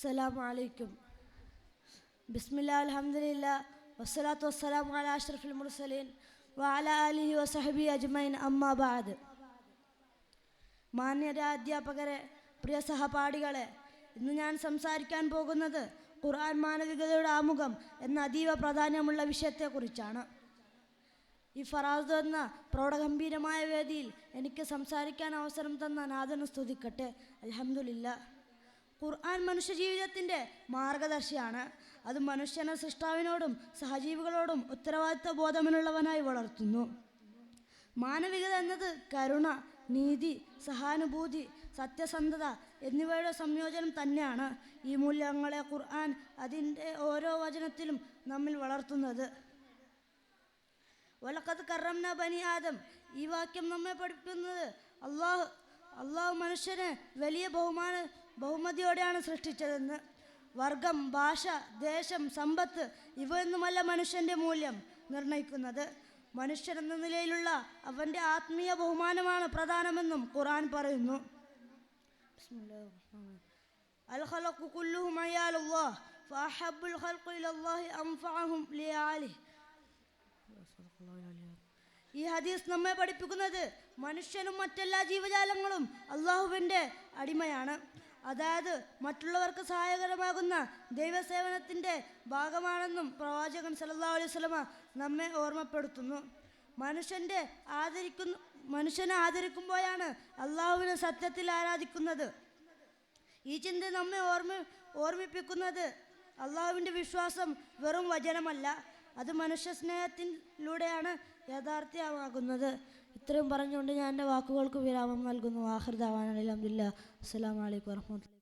السلام عليكم. بسم الله الحمد لله والصلاة والسلام على أشرف المرسلين وعلى آله وصحبه أجمعين أما بعد. മാന്യരായ അധ്യാപകരെ, പ്രിയ സഹപാഠികളെ, ഇന്ന് ഞാൻ സംസാരിക്കാൻ പോകുന്നത് ഖുർആൻ മാനവികതയുടെ ആമുഖം എന്ന അതീവ പ്രാധാന്യമുള്ള വിഷയത്തെക്കുറിച്ചാണ്. ഈ ഫറാസ് എന്ന പ്രൗഢഗംഭീരമായ വേദിയിൽ എനിക്ക് സംസാരിക്കാൻ അവസരം തന്ന നാഥനെ സ്തുതിക്കട്ടെ. അൽഹംദുലില്ലാ. ഖുർആൻ മനുഷ്യജീവിതത്തിൻ്റെ മാർഗദർശിയാണ്. അത് മനുഷ്യനെ സൃഷ്ടാവിനോടും സഹജീവികളോടും ഉത്തരവാദിത്വ ബോധമുള്ളവനായി വളർത്തുന്നു. മാനവികത എന്നത് കരുണ, നീതി, സഹാനുഭൂതി, സത്യസന്ധത എന്നിവയുടെ സംയോജനം തന്നെയാണ്. ഈ മൂല്യങ്ങളെ ഖുർആൻ അതിൻ്റെ ഓരോ വചനത്തിലും നമ്മിൽ വളർത്തുന്നത്. വലഖദ് കറംനാ ബനി ആദം, ഈ വാക്യം നമ്മെ പഠിപ്പിക്കുന്നത് അള്ളാഹു മനുഷ്യനെ വലിയ ബഹുമതിയോടെയാണ് സൃഷ്ടിച്ചതെന്ന്. വർഗം, ഭാഷ, ദേശം, സമ്പത്ത് ഇവയൊന്നുമല്ല മനുഷ്യൻ്റെ മൂല്യം നിർണയിക്കുന്നത്. മനുഷ്യൻ എന്ന നിലയിലുള്ള അവൻ്റെ ആത്മീയ ബഹുമാനമാണ് പ്രധാനമെന്നും ഖുർആൻ പറയുന്നു. അൽ ഖൽഖു കുല്ലുഹും അയാലുല്ലാഹ് ഫഅഹബ്ബുൽ ഖൽഖി ഇലല്ലാഹി അൻഫഅഹും ലിആലിഹി. ഈ ഹദീസ് നമ്മെ പഠിപ്പിക്കുന്നത് മനുഷ്യനും മറ്റെല്ലാ ജീവജാലങ്ങളും അള്ളാഹുവിൻ്റെ അടിമയാണ്. അതായത് മറ്റുള്ളവർക്ക് സഹായകരമാകുന്ന ദൈവസേവനത്തിൻ്റെ ഭാഗമാണെന്നും പ്രവാചകൻ സല്ലല്ലാഹു അലൈഹി വസല്ലമ നമ്മെ ഓർമ്മപ്പെടുത്തുന്നു. മനുഷ്യനെ ആദരിക്കുമ്പോഴാണ് അള്ളാഹുവിനെ സത്യത്തിൽ ആരാധിക്കുന്നത്. ഈ ചിന്ത നമ്മെ ഓർമ്മിപ്പിക്കുന്നത് അള്ളാഹുവിൻ്റെ വിശ്വാസം വെറും വചനമല്ല, അത് മനുഷ്യ സ്നേഹത്തിലൂടെയാണ് യാഥാർത്ഥ്യമാകുന്നത്. ഇത്രയും പറഞ്ഞുകൊണ്ട് ഞാൻ എൻ്റെ വാക്കുകൾക്ക് വിരാമം നൽകുന്നു. ആഖിർ ദഅവാനാ അൽഹംദുലില്ലാഹ്. അസ്സലാമു അലൈക്കും വറഹ്മത്തുള്ളാഹി.